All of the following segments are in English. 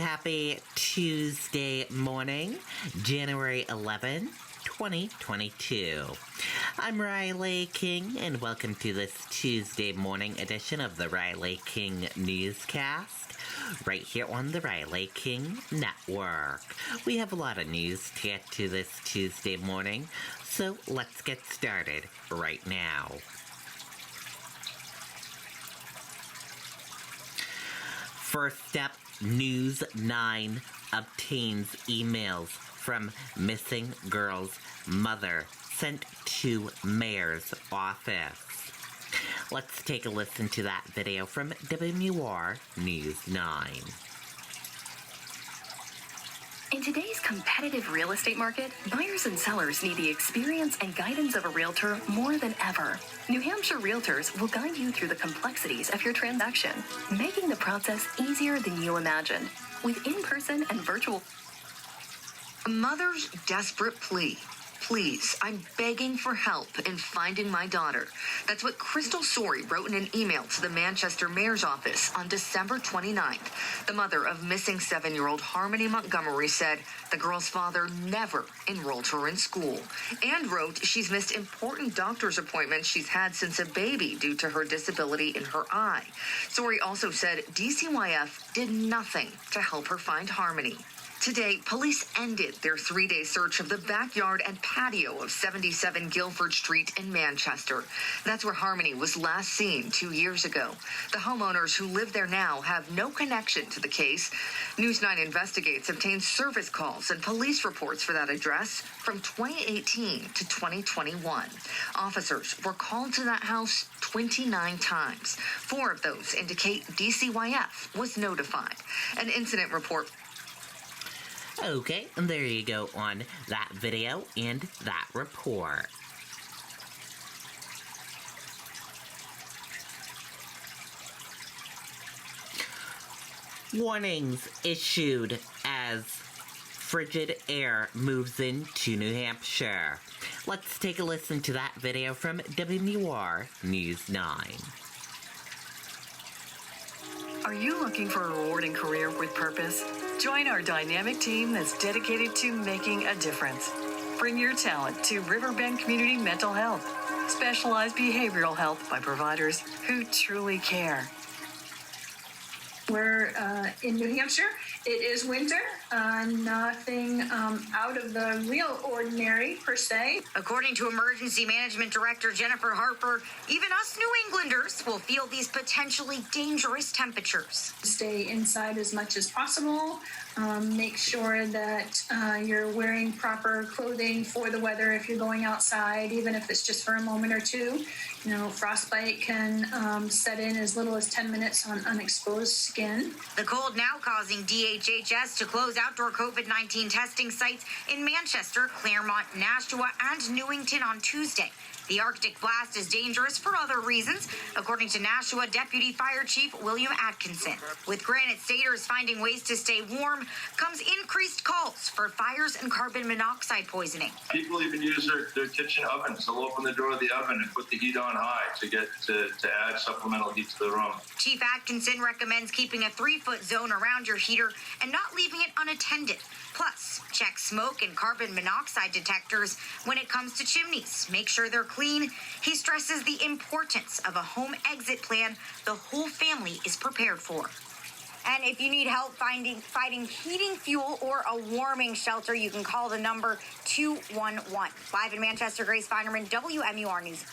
Happy Tuesday morning, January 11, 2022. I'm Riley King, and welcome to this Tuesday morning edition of the Riley King Newscast, right here on the Riley King Network. We have a lot of news to get to this Tuesday morning, so let's get started right now. First up, News 9 obtains emails from missing girl's mother sent to mayor's office. Let's take a listen to that video from WMUR News 9. In today's competitive real estate market, buyers and sellers need the experience and guidance of a realtor more than ever. New Hampshire Realtors will guide you through the complexities of your transaction, making the process easier than you imagined, with in-person and virtual. A mother's desperate plea. Please, I'm begging for help in finding my daughter. That's what Crystal Sori wrote in an email to the Manchester Mayor's office on December 29th. The mother of missing 7-year-old Harmony Montgomery said the girl's father never enrolled her in school and wrote she's missed important doctor's appointments she's had since a baby due to her disability in her eye. Sori also said DCYF did nothing to help her find Harmony. Today, police ended their 3-day search of the backyard and patio of 77 Guilford Street in Manchester. That's where Harmony was last seen 2 years ago. The homeowners who live there now have no connection to the case. News 9 Investigates obtained service calls and police reports for that address from 2018 to 2021. Officers were called to that house 29 times. 4 of those indicate DCYF was notified. An incident report. Okay, and there you go on that video and that report. Warnings issued as frigid air moves into New Hampshire. Let's take a listen to that video from WMUR News 9. Are you looking for a rewarding career with purpose? Join our dynamic team that's dedicated to making a difference. Bring your talent to Riverbend Community Mental Health. Specialized behavioral health by providers who truly care. We're in New Hampshire. It is winter. Nothing out of the real ordinary, per se. According to Emergency Management Director Jennifer Harper, even us New Englanders will feel these potentially dangerous temperatures. Stay inside as much as possible. Make sure that you're wearing proper clothing for the weather if you're going outside, even if it's just for a moment or two. You know, frostbite can set in as little as 10 minutes on unexposed skin. The cold now causing DHHS to close outdoor COVID-19 testing sites in Manchester, Claremont, Nashua, and Newington on Tuesday. The Arctic blast is dangerous for other reasons, according to Nashua Deputy Fire Chief William Atkinson. With Granite Staters finding ways to stay warm, comes increased calls for fires and carbon monoxide poisoning. People even use their kitchen ovens. They'll open the door of the oven and put the heat on high to add supplemental heat to the room. Chief Atkinson recommends keeping a 3-foot zone around your heater and not leaving it unattended. Plus, check smoke and carbon monoxide detectors when it comes to chimneys. Make sure they're clean. He stresses the importance of a home exit plan the whole family is prepared for. And if you need help fighting heating fuel or a warming shelter, you can call the number 211. Live in Manchester, Grace Feinerman, WMUR News.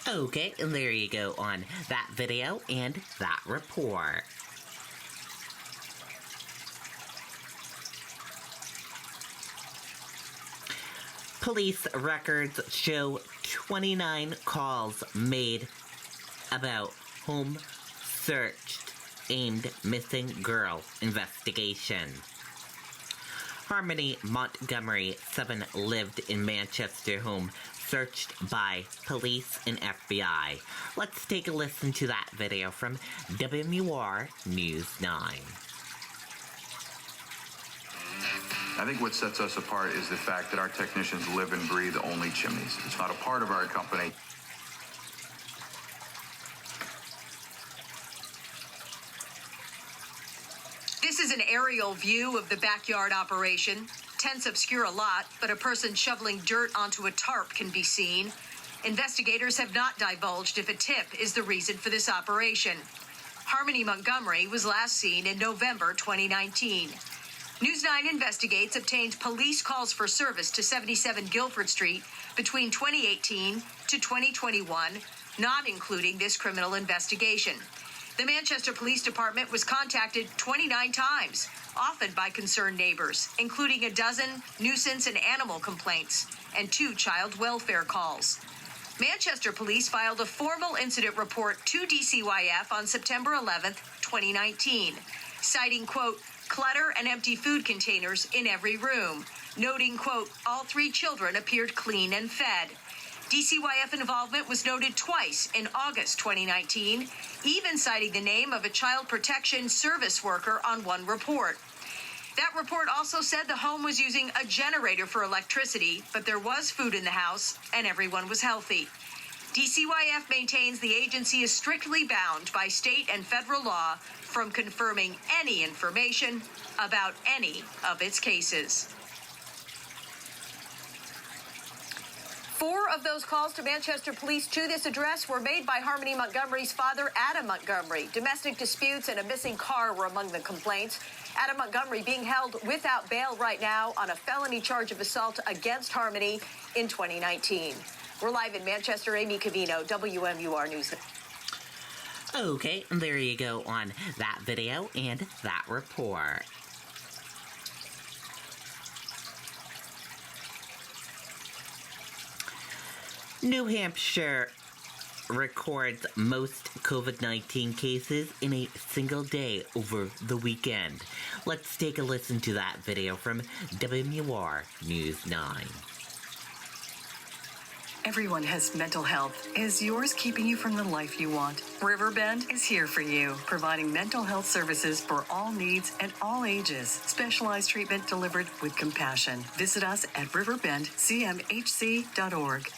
Okay, and there you go on that video and that report. Police records show 29 calls made about home searched aimed missing girl investigation. Harmony Montgomery, 7, lived in Manchester home searched by police and FBI. Let's take a listen to that video from WMUR News 9. I think what sets us apart is the fact that our technicians live and breathe only chimneys. It's not a part of our company. This is an aerial view of the backyard operation. Tents obscure a lot, but a person shoveling dirt onto a tarp can be seen. Investigators have not divulged if a tip is the reason for this operation. Harmony Montgomery was last seen in November 2019. News 9 Investigates obtained police calls for service to 77 Guilford Street between 2018 to 2021, not including this criminal investigation. The Manchester Police Department was contacted 29 times, often by concerned neighbors, including a dozen nuisance and animal complaints and 2 child welfare calls. Manchester Police filed a formal incident report to DCYF on September 11th, 2019, citing, quote, clutter and empty food containers in every room, noting, quote, all 3 children appeared clean and fed. DCYF involvement was noted twice in August 2019, even citing the name of a child protection service worker on one report. That report also said the home was using a generator for electricity, but there was food in the house and everyone was healthy. DCYF maintains the agency is strictly bound by state and federal law from confirming any information about any of its cases. 4 of those calls to Manchester Police to this address were made by Harmony Montgomery's father, Adam Montgomery. Domestic disputes and a missing car were among the complaints. Adam Montgomery being held without bail right now on a felony charge of assault against Harmony in 2019. We're live in Manchester. Amy Cavino, WMUR News. Okay, there you go on that video and that report. New Hampshire records most COVID-19 cases in a single day over the weekend. Let's take a listen to that video from WMUR News 9. Everyone has mental health. Is yours keeping you from the life you want? Riverbend is here for you, providing mental health services for all needs and all ages. Specialized treatment delivered with compassion. Visit us at riverbendcmhc.org.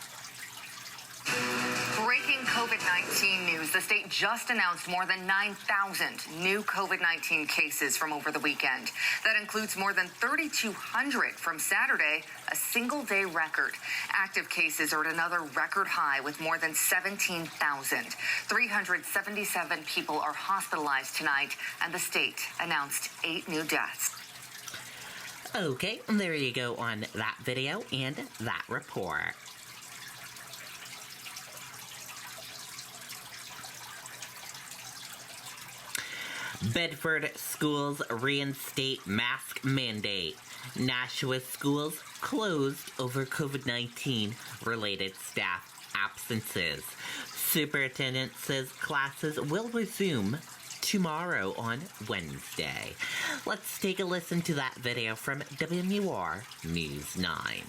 Breaking COVID-19 news. The state just announced more than 9,000 new COVID-19 cases from over the weekend. That includes more than 3,200 from Saturday, a single-day record. Active cases are at another record high with more than 17,000. 377 people are hospitalized tonight, and the state announced 8 new deaths. Okay, there you go on that video and that report. Bedford schools reinstate mask mandate. Nashua schools closed over COVID-19 related staff absences. Superintendent says classes will resume tomorrow on Wednesday. Let's take a listen to that video from WMUR News 9.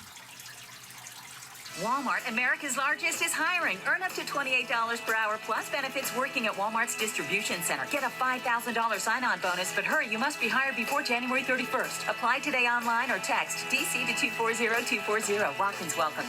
Walmart, America's largest, is hiring. Earn up to $28 per hour plus benefits working at Walmart's distribution center. Get a $5,000 sign-on bonus, but hurry, you must be hired before January 31st. Apply today online or text DC to 240240. Walk-ins welcome.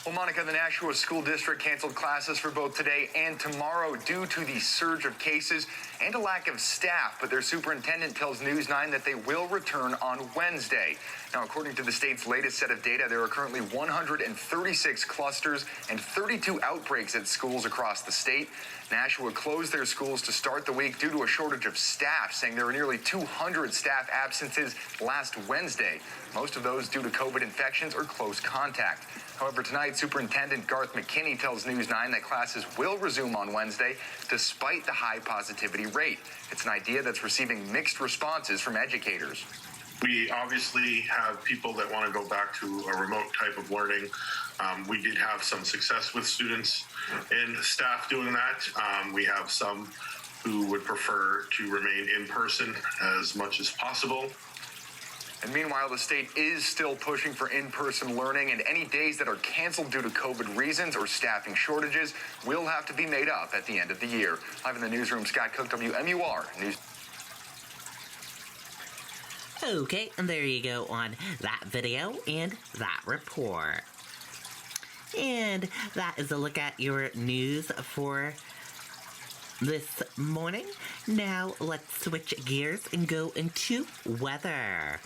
Well, Monica, the Nashua School District canceled classes for both today and tomorrow due to the surge of cases and a lack of staff. But their superintendent tells News 9 that they will return on Wednesday. Now, according to the state's latest set of data, there are currently 136 clusters and 32 outbreaks at schools across the state. Nashua closed their schools to start the week due to a shortage of staff, saying there were nearly 200 staff absences last Wednesday. Most of those due to COVID infections or close contact. However, tonight, Superintendent Garth McKinney tells News 9 that classes will resume on Wednesday despite the high positivity rate. It's an idea that's receiving mixed responses from educators. We obviously have people that want to go back to a remote type of learning. We did have some success with students and staff doing that. We have some who would prefer to remain in person as much as possible. And meanwhile, the state is still pushing for in-person learning, and any days that are canceled due to COVID reasons or staffing shortages will have to be made up at the end of the year. Live in the newsroom, Scott Cook, WMUR News. Okay, and there you go on that video and that report. And that is a look at your news for this morning. Now let's switch gears and go into weather.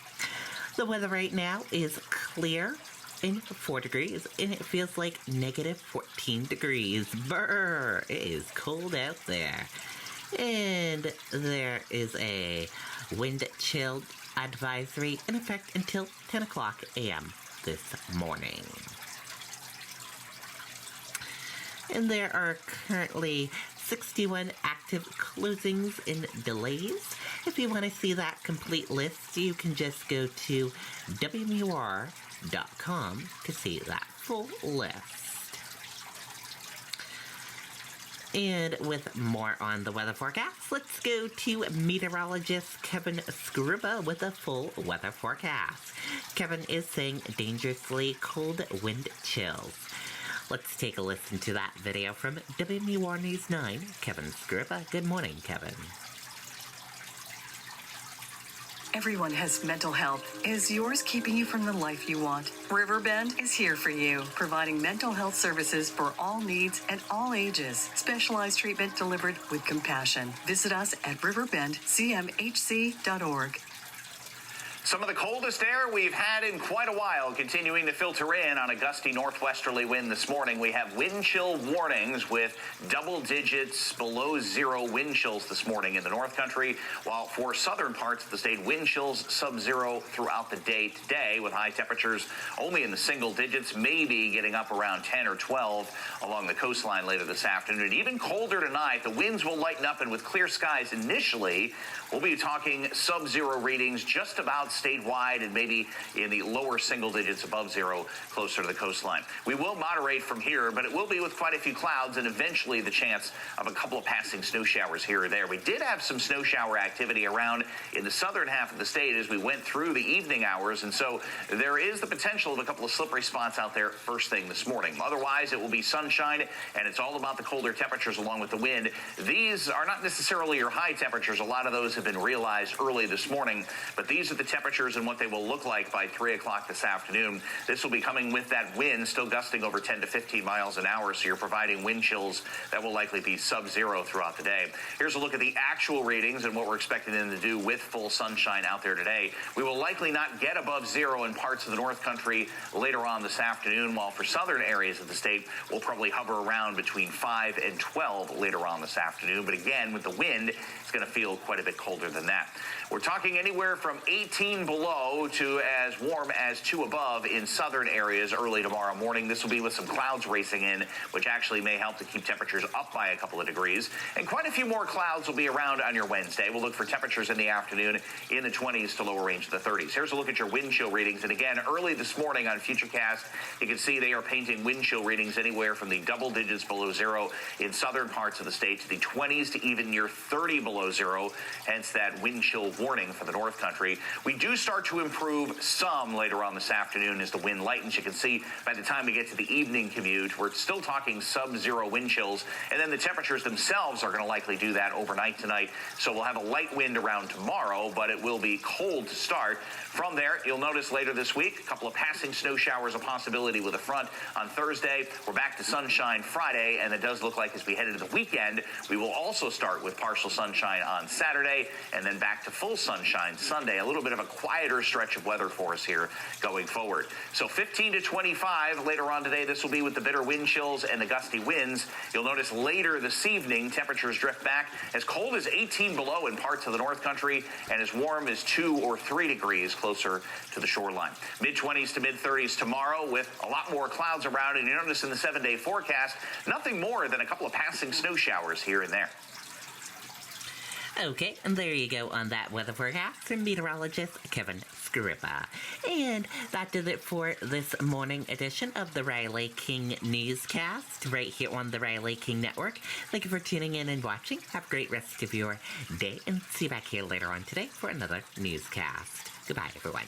The weather right now is clear and 4 degrees, and it feels like negative 14 degrees. Brr! It is cold out there. And there is a wind chill advisory in effect until 10 o'clock a.m. this morning. And there are currently 61 active closings and delays. If you want to see that complete list, you can just go to WMUR.com to see that full list. And with more on the weather forecast, let's go to meteorologist Kevin Skruba with a full weather forecast. Kevin is saying dangerously cold wind chills. Let's take a listen to that video from WMUR News 9, Kevin Skruba. Good morning, Kevin. Everyone has mental health. Is yours keeping you from the life you want? Riverbend is here for you, providing mental health services for all needs and all ages. Specialized treatment delivered with compassion. Visit us at riverbendcmhc.org. Some of the coldest air we've had in quite a while continuing to filter in on a gusty northwesterly wind this morning. We have wind chill warnings with double digits below zero wind chills this morning in the North Country, while for southern parts of the state, wind chills sub-zero throughout the day today with high temperatures only in the single digits, maybe getting up around 10 or 12 along the coastline later this afternoon. And even colder tonight, the winds will lighten up, and with clear skies initially, we'll be talking sub-zero readings just about statewide and maybe in the lower single digits above zero closer to the coastline. We will moderate from here, but it will be with quite a few clouds and eventually the chance of a couple of passing snow showers here or there. We did have some snow shower activity around in the southern half of the state as we went through the evening hours, and so there is the potential of a couple of slippery spots out there first thing this morning. Otherwise, it will be sunshine, and it's all about the colder temperatures along with the wind. These are not necessarily your high temperatures. A lot of those have been realized early this morning, but these are the temperatures and what they will look like by 3 o'clock this afternoon. This will be coming with that wind still gusting over 10 to 15 miles an hour, so you're providing wind chills that will likely be sub-zero throughout the day. Here's a look at the actual readings and what we're expecting them to do with full sunshine out there today. We will likely not get above zero in parts of the North Country later on this afternoon, while for southern areas of the state, we'll probably hover around between 5 and 12 later on this afternoon. But again, with the wind, it's going to feel quite a bit colder than that. We're talking anywhere from 18 below to as warm as 2 above in southern areas early tomorrow morning. This will be with some clouds racing in, which actually may help to keep temperatures up by a couple of degrees. And quite a few more clouds will be around on your Wednesday. We'll look for temperatures in the afternoon in the 20s to lower range of the 30s. Here's a look at your wind chill readings. And again, early this morning on Futurecast, you can see they are painting wind chill readings anywhere from the double digits below zero in southern parts of the state to the 20s to even near 30 below zero, hence that wind chill warning for the North Country. We do start to improve some later on this afternoon as the wind lightens. You can see by the time we get to the evening commute, we're still talking sub-zero wind chills, and then the temperatures themselves are going to likely do that overnight tonight. So we'll have a light wind around tomorrow, but it will be cold to start. From there, you'll notice later this week, a couple of passing snow showers, a possibility with a front on Thursday. We're back to sunshine Friday, and it does look like as we head into the weekend, we will also start with partial sunshine on Saturday, and then back to full sunshine Sunday. A little bit of a quieter stretch of weather for us here going forward. So 15 to 25 later on today. This will be with the bitter wind chills and the gusty winds. You'll notice later this evening, temperatures drift back as cold as 18 below in parts of the North Country and as warm as 2 or 3 degrees closer to the shoreline. Mid-20s to mid-30s tomorrow with a lot more clouds around, and you notice in the 7-day forecast, nothing more than a couple of passing snow showers here and there. Okay, and there you go on that weather forecast from meteorologist Kevin Skruba. And that does it for this morning edition of the Riley King Newscast right here on the Riley King Network. Thank you for tuning in and watching. Have a great rest of your day, and see you back here later on today for another newscast. Goodbye, everyone.